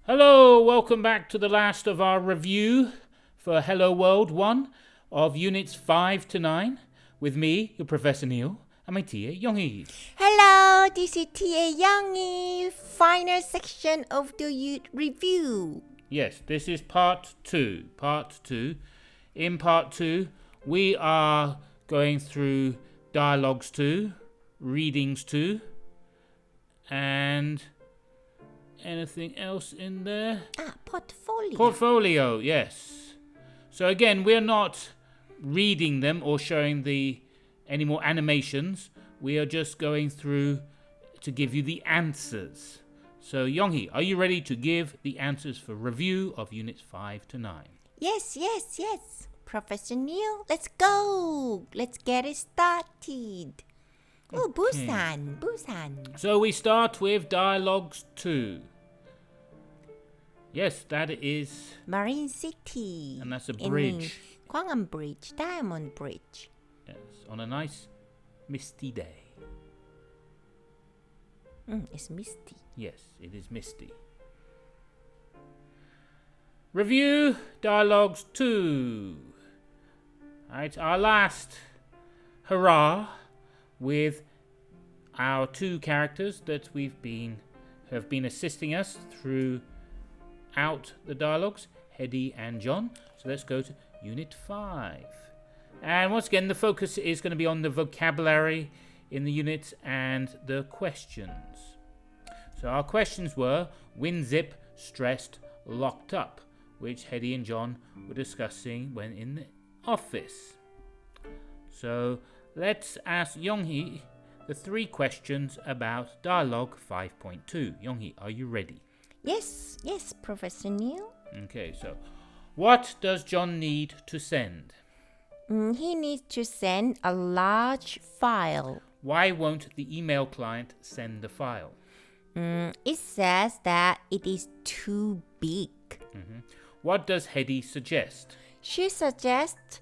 Hello, welcome back to the last of our review for Hello World 1 of Units 5 to 9 with me, your Professor Neil, and my TA Younghee. Hello, this is T.A. Youngie, final section of the review. Yes, this is part 2. In part 2, we are going through dialogues 2, readings 2, and anything else in there? Portfolio. Portfolio, yes. So again, we're not reading them or showing any more animations. We are just going through to give you the answers. So Younghee, are you ready to give the answers for review of Units 5 to 9? Yes. Professor Neil, let's go. Let's get it started. Oh, Okay. Busan. So we start with Dialogues 2. Yes, that is... Marine City. And that's a bridge. Gwangham Bridge, Diamond Bridge. Yes, on a nice misty day. It's misty. Yes, it is misty. Review Dialogues 2. Alright, our last hurrah with our two characters that have been assisting us throughout the dialogues, Hedy and John. So let's go to Unit 5. And once again, the focus is going to be on the vocabulary in the unit and the questions. So our questions were WinZip, stressed, locked up, which Hedy and John were discussing when in the office. So let's ask Younghee the 3 questions about Dialogue 5.2. Younghee, are you ready? Yes, Professor Neil. Okay, so what does John need to send? He needs to send a large file. Why won't the email client send the file? It says that it is too big. What does Hedy suggest? She suggests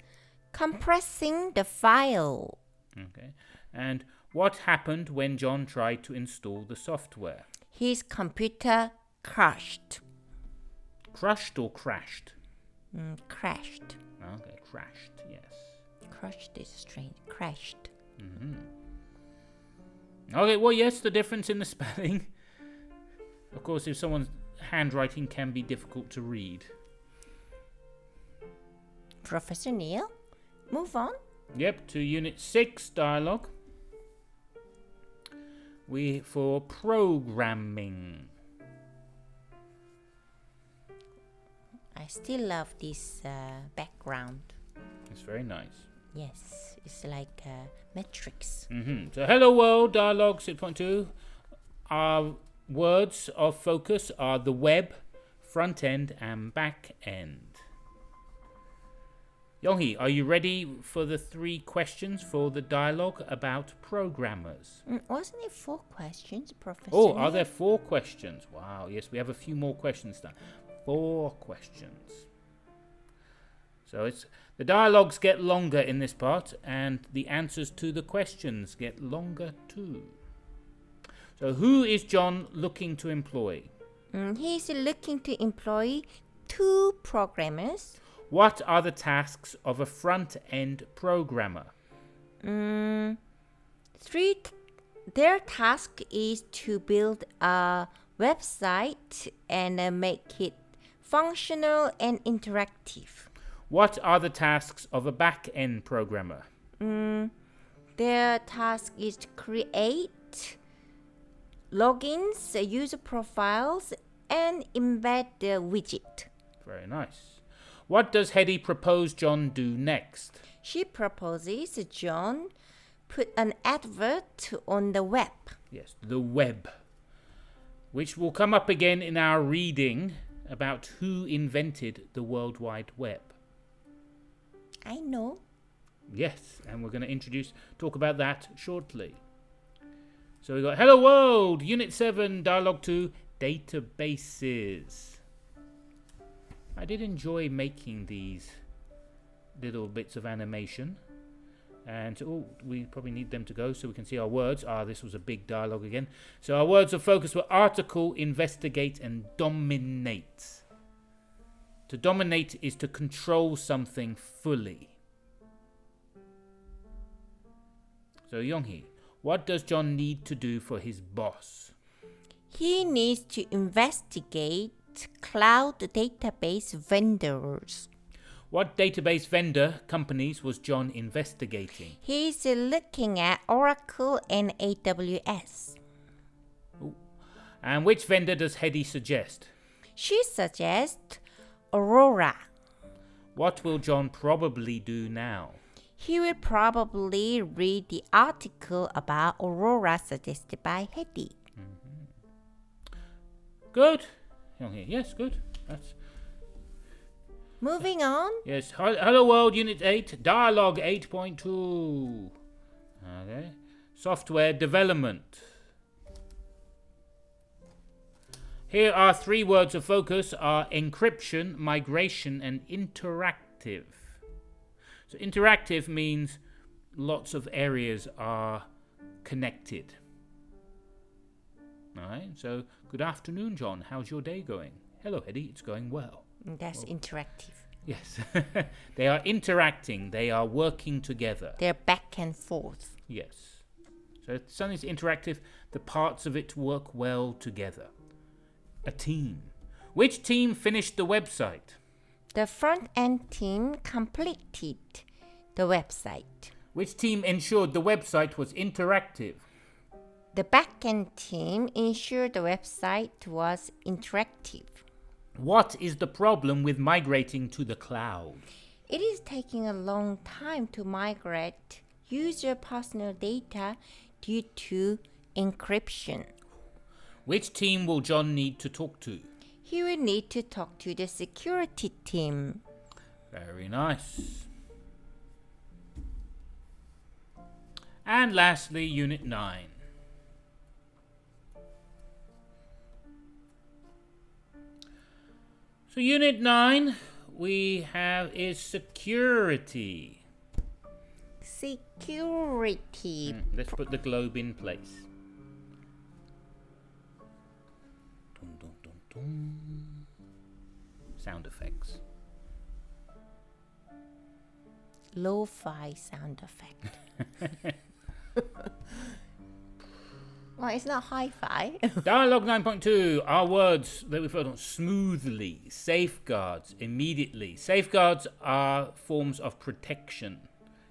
compressing the file. Okay, and what happened when John tried to install the software? His computer crashed. Crushed or crashed? Crashed. Okay, crashed, yes. Crushed is strange. Crashed. Okay, well, yes, the difference in the spelling. Of course, if someone's handwriting can be difficult to read. Professor Neil, move on. Yep, to Unit 6 dialogue. For programming. I still love this background. It's very nice. Yes, it's like Matrix. So, Hello World dialogue 6.2. Our words of focus are the web, front end, and back end. Younghee, are you ready for the 3 questions for the dialogue about programmers? Wasn't it 4 questions, Professor Oh, Neil? are there 4 questions? Wow, yes, we have a few more questions now. 4 questions. So the dialogues get longer in this part, and the answers to the questions get longer too. So who is John looking to employ? He's looking to employ 2 programmers. What are the tasks of a front-end programmer? Their task is to build a website and make it functional and interactive. What are the tasks of a back-end programmer? Their task is to create logins, user profiles, and embed the widget. Very nice. What does Hedy propose John do next? She proposes John put an advert on the web. Yes, the web, which will come up again in our reading about who invented the World Wide Web. I know. Yes, and we're going to talk about that shortly. So we got Hello World, Unit 7, Dialogue 2, Databases. I did enjoy making these little bits of animation. And we probably need them to go so we can see our words. This was a big dialogue again. So our words of focus were article, investigate, and dominate. To dominate is to control something fully. So Yoonghee, what does John need to do for his boss? He needs to investigate cloud database vendors. What database vendor companies was John investigating? He's looking at Oracle and AWS. And which vendor does Hedy suggest? She suggests Aurora. What will John probably do now? He will probably read the article about Aurora suggested by Hedy. Good. Yoonghee, yes, good. That's Moving on. yes. Hello World Unit 8, Dialogue 8.2. Okay. Software development. Here are 3 words of focus are encryption, migration, and interactive. So interactive means lots of areas are connected. Alright, so good afternoon, John. How's your day going? Hello, Hedy. It's going well. That's interactive. Yes. They are interacting. They are working together. They're back and forth. Yes. So if something's interactive, the parts of it work well together. A team. Which team finished the website? The front-end team completed the website. Which team ensured the website was interactive? The back-end team ensured the website was interactive. What is the problem with migrating to the cloud? It is taking a long time to migrate user personal data due to encryption. Which team will John need to talk to? He will need to talk to the security team. Very nice. And lastly, Unit 9. So Unit 9 we have is security. Security. Let's put the globe in place. Dun, dun, dun, dun. Sound effects. Lo-fi sound effect. Well, it's not hi-fi. Dialogue 9.2. Our words that we've heard on smoothly, safeguards, immediately. Safeguards are forms of protection.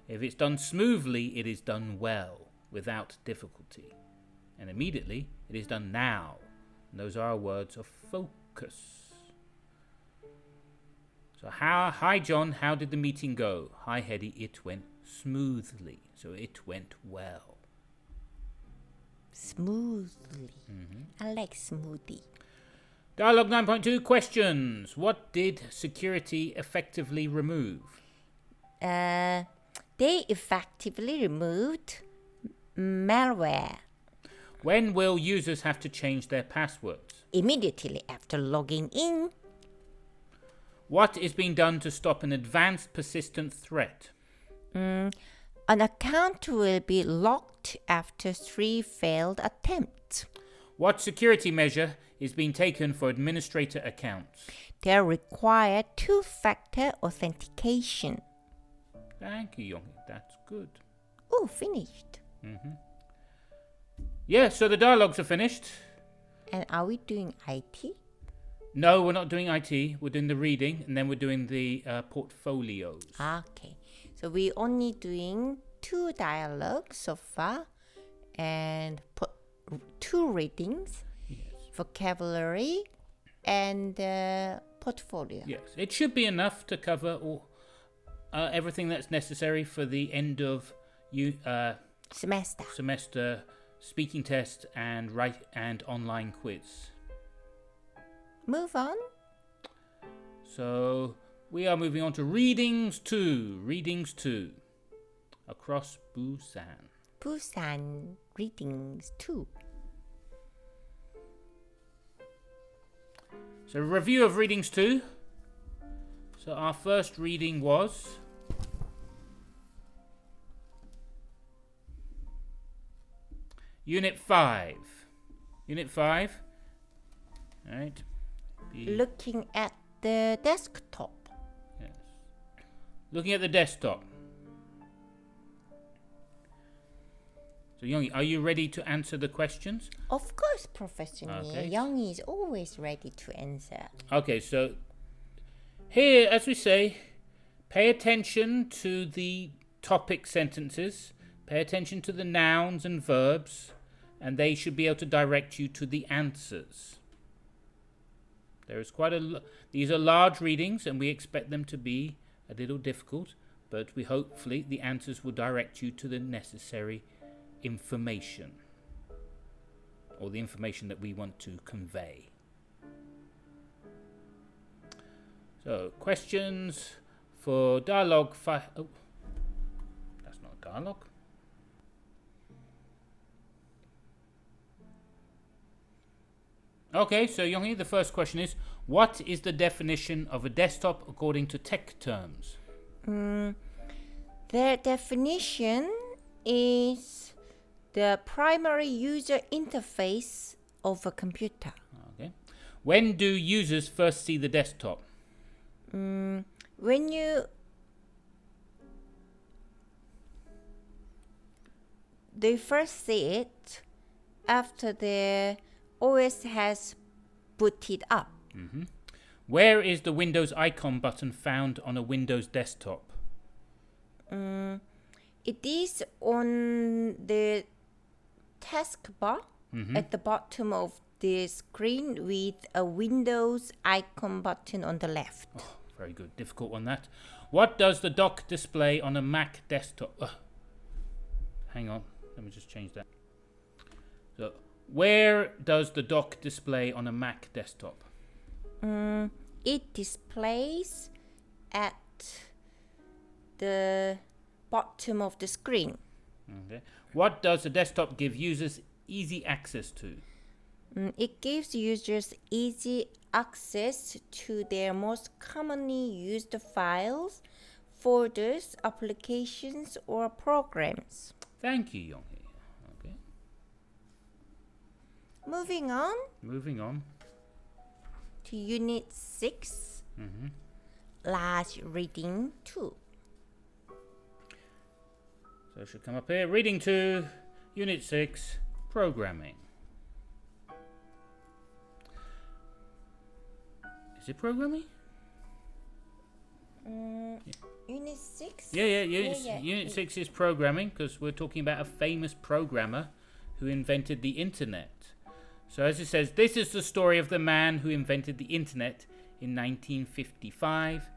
If it's done smoothly, it is done well, without difficulty. And immediately, it is done now. And those are our words of focus. So, hi John, how did the meeting go? Hi Hedy, it went smoothly. So it went well. Smoothly. I like smoothie. Dialogue 9.2 questions. What did security effectively remove? They effectively removed malware When will users have to change their passwords? immediately after logging in. What is being done to stop an advanced persistent threat? An account will be locked after 3 failed attempts. What security measure is being taken for administrator accounts? They require 2-factor authentication. Thank you, Yoonghee. That's good. Oh, finished. Yeah, so the dialogues are finished. And are we doing IT? No, we're not doing IT. We're doing the reading, and then we're doing the portfolios. Okay. So we're only doing 2 dialogues so far and 2 readings, vocabulary, and portfolio. Yes, it should be enough to cover all, everything that's necessary for the end of semester speaking test and online quiz. Move on. So we are moving on to readings 2. Readings 2. Across Busan. Busan readings 2. So review of readings 2. So our first reading was Unit 5. Unit 5. Right. Looking at the desktop. Yes. Looking at the desktop. So, Youngie, are you ready to answer the questions? Of course, Professor Okay. Nie. Youngie is always ready to answer. Okay, so here, as we say, pay attention to the topic sentences, pay attention to the nouns and verbs, and they should be able to direct you to the answers. There is these are large readings, and we expect them to be a little difficult, but we hopefully the answers will direct you to the necessary information, or the information that we want to convey. So, questions for dialogue 5. Oh, that's not a dialogue. Okay, so Youngie, the first question is, what is the definition of a desktop according to tech terms? Their definition is the primary user interface of a computer. Okay. When do users first see the desktop? When they first see it after the OS has booted up. Where is the Windows icon button found on a Windows desktop? It is on the taskbar at the bottom of the screen with a Windows icon button on the left. Oh, very good. Difficult one, that. What does the dock display on a Mac desktop? Hang on. Let me just change that. So, where does the dock display on a Mac desktop? It displays at the bottom of the screen. Okay. What does the desktop give users easy access to? It gives users easy access to their most commonly used files, folders, applications, or programs. Thank you, Youngie. Okay. Moving on Moving on. to Unit 6, Large Reading 2. So it should come up here. Reading 2, Unit 6, Programming. Is it programming? Unit 6? Yeah. Unit 6 is programming, because we're talking about a famous programmer who invented the internet. So as it says, this is the story of the man who invented the internet in 1955.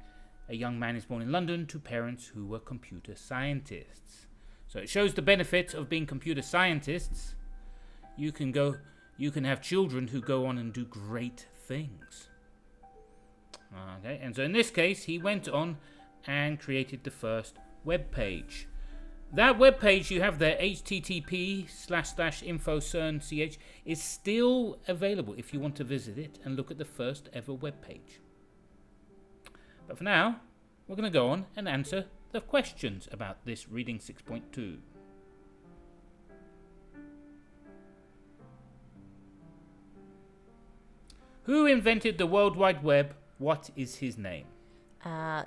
A young man is born in London to parents who were computer scientists. So it shows the benefit of being computer scientists. You can have children who go on and do great things. Okay, and so in this case, he went on and created the first web page. That web page you have there, http://infocern.ch, is still available if you want to visit it and look at the first ever web page. But for now, we're going to go on and answer the questions about this reading 6.2. Who invented the World Wide Web? What is his name?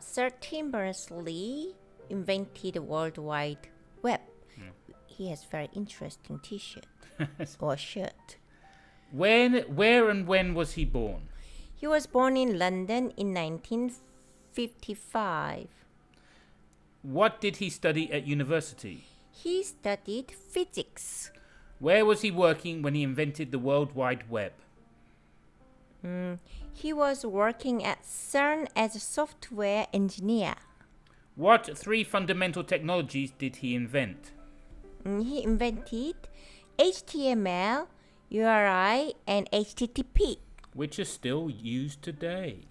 Sir Tim Berners-Lee invented the World Wide Web. He has very interesting t-shirt or shirt. Where and when was he born? He was born in London in 1955. What did he study at university? He studied physics. Where was he working when he invented the World Wide Web? He was working at CERN as a software engineer. What 3 fundamental technologies did he invent? He invented HTML, URI, and HTTP. Which are still used today.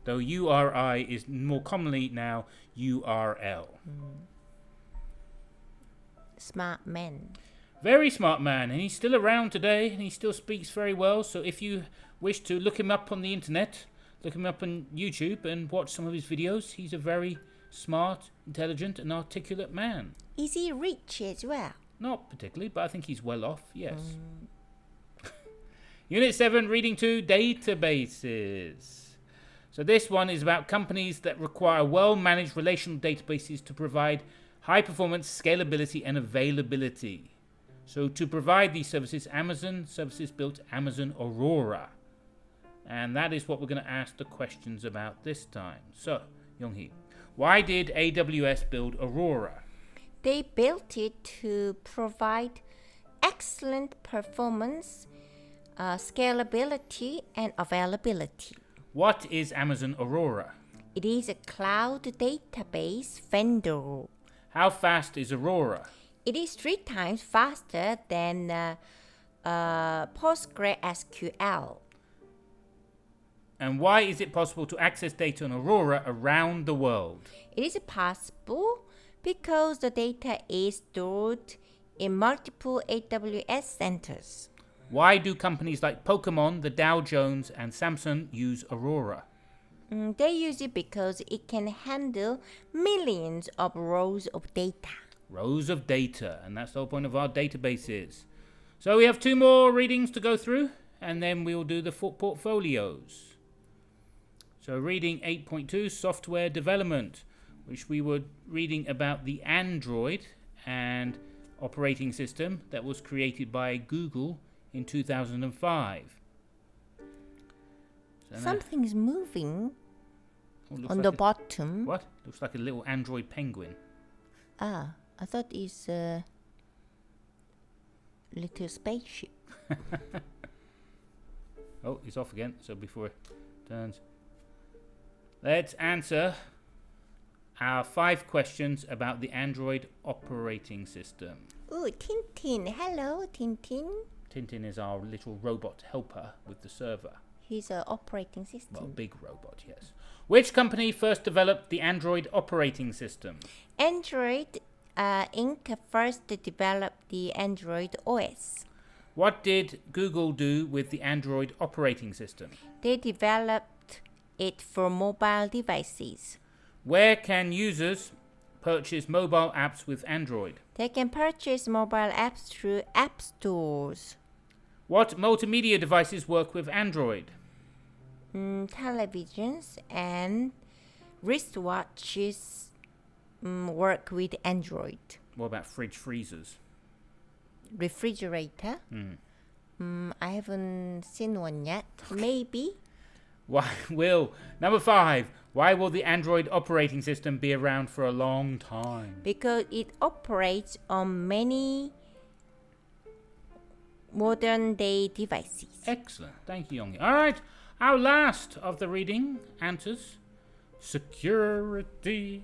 Though URI is more commonly now URL. Smart man. Very smart man, and he's still around today, and he still speaks very well. So if you wish to look him up on the internet, look him up on YouTube and watch some of his videos, he's a very smart, intelligent, and articulate man. Is he rich as well? Not particularly, but I think he's well off, yes. Unit 7, reading 2, databases. So this one is about companies that require well-managed relational databases to provide high performance, scalability, and availability. So to provide these services, Amazon Services built Amazon Aurora. And that is what we're going to ask the questions about this time. So, Yoonghee, why did AWS build Aurora? They built it to provide excellent performance, scalability, and availability. What is Amazon Aurora? It is a cloud database vendor. How fast is Aurora? It is 3 times faster than PostgreSQL. And why is it possible to access data on Aurora around the world? It is possible because the data is stored in multiple AWS centers. Why do companies like Pokemon, the Dow Jones, and Samsung use Aurora? They use it because it can handle millions of rows of data. Rows of data, and that's the whole point of our databases. So we have 2 more readings to go through, and then we'll do the portfolios. So reading 8.2, software development, which we were reading about the Android and operating system that was created by Google in 2005. So Something's moving on like the bottom. What? Looks like a little Android penguin. Ah, I thought it's a little spaceship. Oh, he's off again, so before it turns. Let's answer our 5 questions about the Android operating system. Oh, Tintin. Hello, Tintin. Tintin is our little robot helper with the server. He's an operating system. Well, big robot, yes. Which company first developed the Android operating system? Android Inc. first developed the Android OS. What did Google do with the Android operating system? They developed it for mobile devices. Where can users purchase mobile apps with Android? They can purchase mobile apps through app stores. What multimedia devices work with Android? Televisions and wristwatches work with Android. What about fridge freezers? Refrigerator? I haven't seen one yet. Maybe. Number 5, why will the Android operating system be around for a long time? Because it operates on many modern day devices. Excellent. Thank you, Yoonghee. All right. Our last of the reading answers. Security.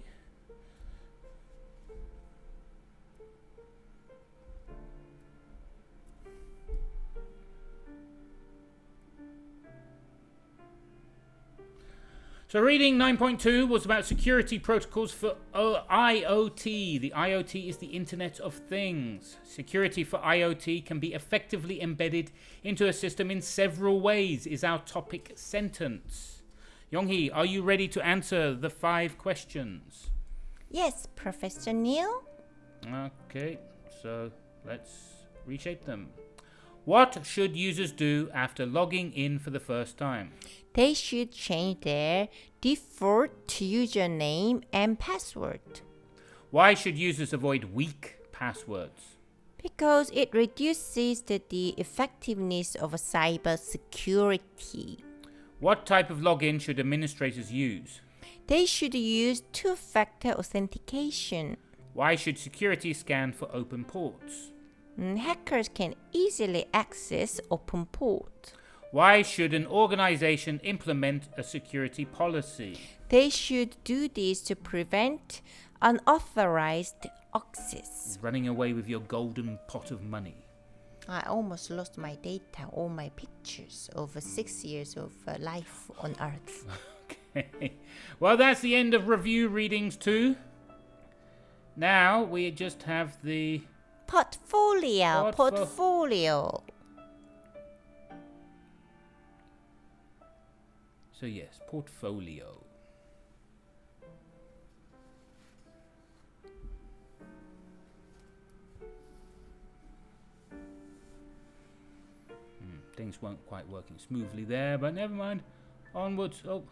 So reading 9.2 was about security protocols for IoT. The IoT is the Internet of Things. Security for IoT can be effectively embedded into a system in several ways, is our topic sentence. Yoonghee, are you ready to answer the 5 questions? Yes, Professor Neil. Okay, so let's reshape them. What should users do after logging in for the first time? They should change their default username and password. Why should users avoid weak passwords? Because it reduces the effectiveness of cybersecurity. What type of login should administrators use? They should use two-factor authentication. Why should security scan for open ports? Hackers can easily access open port. Why should an organization implement a security policy? They should do this to prevent unauthorized access. Running away with your golden pot of money. I almost lost my data, all my pictures over 6 years of life on Earth. Okay. Well, that's the end of review readings 2. Now we just have the Portfolio. So yes, portfolio. things weren't quite working smoothly there, but never mind. Onwards. Oh.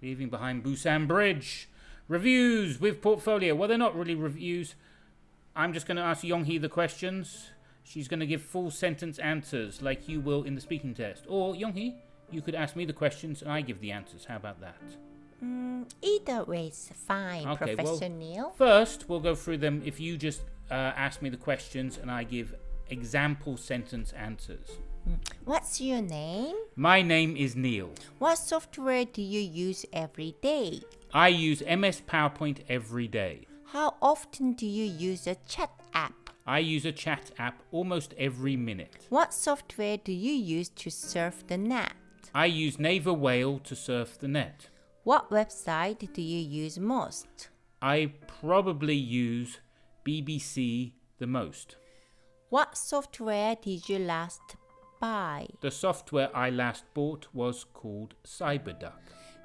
Leaving behind Busan Bridge. Reviews with portfolio. Well, they're not really reviews. I'm just going to ask Yonghee the questions. She's going to give full sentence answers like you will in the speaking test. Or, Yonghee, you could ask me the questions and I give the answers. How about that? Either way is fine, Okay, Professor Neil. First, we'll go through them if you just ask me the questions and I give example sentence answers. What's your name? My name is Neil. What software do you use every day? I use MS PowerPoint every day. How often do you use a chat app? I use a chat app almost every minute. What software do you use to surf the net? I use Naver Whale to surf the net. What website do you use most? I probably use BBC the most. What software did you last buy? The software I last bought was called CyberDuck.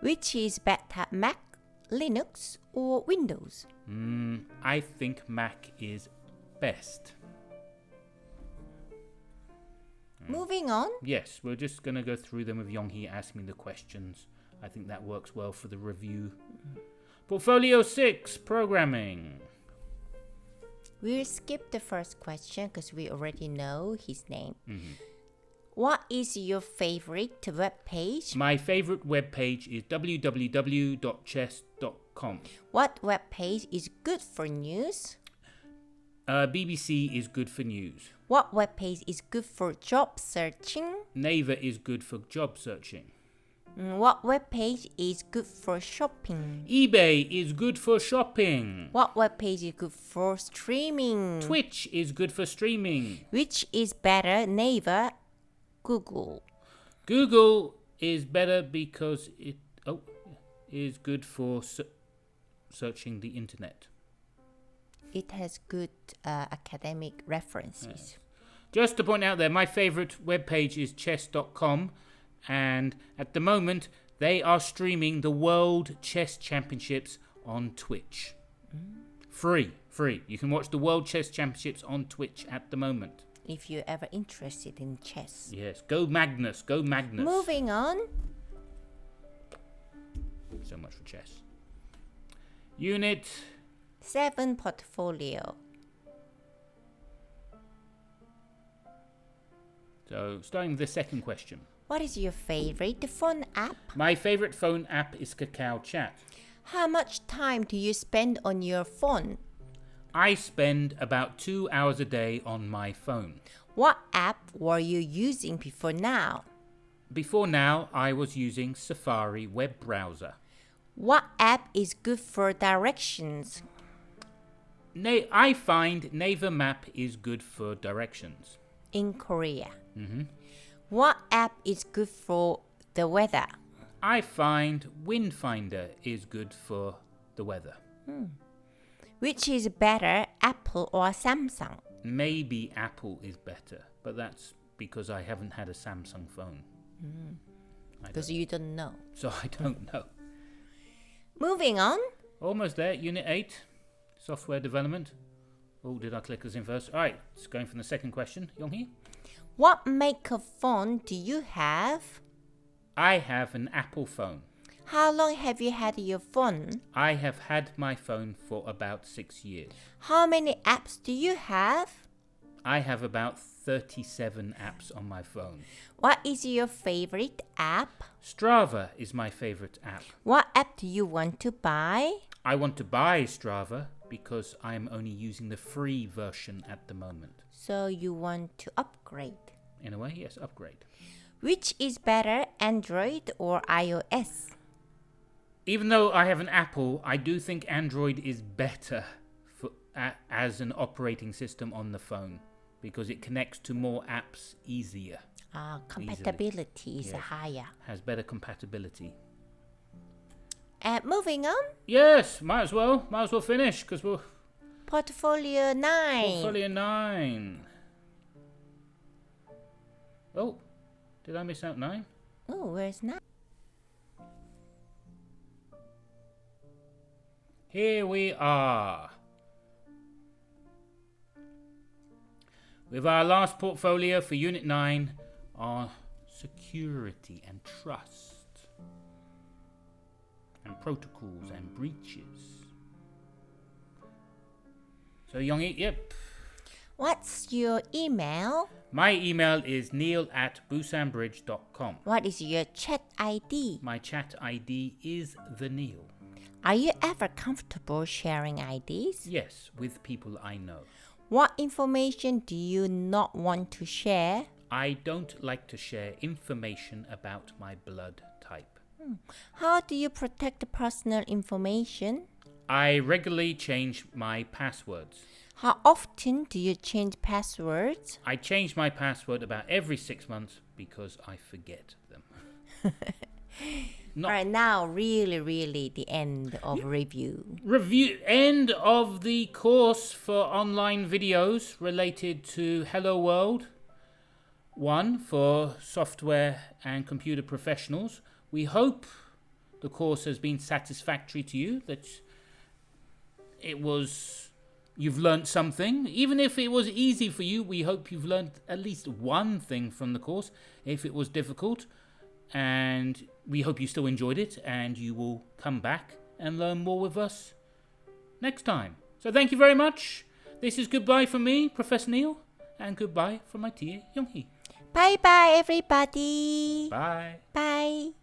Which is better, Mac, Linux, or Windows? I think Mac is best. Moving on. Yes, we're just going to go through them with Yonghee asking me the questions. I think that works well for the review. Portfolio 6, programming. We'll skip the first question because we already know his name. What is your favorite web page? My favorite web page is www.chess.com. What web page is good for news? BBC is good for news. What web page is good for job searching? Naver is good for job searching. What web page is good for shopping? eBay is good for shopping. What web page is good for streaming? Twitch is good for streaming. Which is better, Naver, Google? Google is better because it is good for searching the internet. It has good academic references. Just to point out there, my favorite webpage is chess.com, and at the moment they are streaming the World Chess Championships on Twitch. Free. You can watch the World Chess Championships on Twitch at the moment. If you're ever interested in chess. Yes, go Magnus. Moving on. So much for chess. Unit 7, portfolio. So, starting with the second question. What is your favorite phone app? My favorite phone app is Kakao Chat. How much time do you spend on your phone? I spend about 2 hours a day on my phone. What app were you using before now? Before now, I was using Safari web browser. What app is good for directions? I find Naver Map is good for directions. In Korea. What app is good for the weather? I find Windfinder is good for the weather. Which is better, Apple or Samsung? Maybe Apple is better, but that's because I haven't had a Samsung phone. Because you don't know. So I don't know. Moving on. Almost there, Unit 8, software development. Oh, did I click us in first? All right, it's going from the second question. Yonghee? What make of phone do you have? I have an Apple phone. How long have you had your phone? I have had my phone for about 6 years. How many apps do you have? I have about 37 apps on my phone. What is your favorite app? Strava is my favorite app. What app do you want to buy? I want to buy Strava because I am only using the free version at the moment. So you want to upgrade. In a way, yes, upgrade. Which is better, Android or iOS? Even though I have an Apple, I do think Android is better as an operating system on the phone because it connects to more apps easier. Compatibility is Yes. higher. Has better compatibility. Moving on. Yes, might as well finish because we're Portfolio 9. portfolio 9. Oh, did I miss out 9? Oh, where's 9? Here we are. with our last portfolio for Unit 9 on security and trust and protocols and breaches. So Younghee, yep. What's your email? My email is neil@busambridge.com. What is your chat ID? My chat ID is the Neil. Are you ever comfortable sharing IDs? Yes, with people I know. What information do you not want to share? I don't like to share information about my blood type. How do you protect personal information? I regularly change my passwords. How often do you change passwords? I change my password about every 6 months because I forget them. Alright, now really the end of review. End of the course for online videos related to Hello World. 1 for software and computer professionals. We hope the course has been satisfactory to you, that you've learnt something. Even if it was easy for you, we hope you've learnt at least one thing from the course. If it was difficult, and we hope you still enjoyed it, and you will come back and learn more with us next time. So thank you very much. This is goodbye from me, Professor Neil, and goodbye from my tia Younghee. Bye bye everybody. Bye. Bye.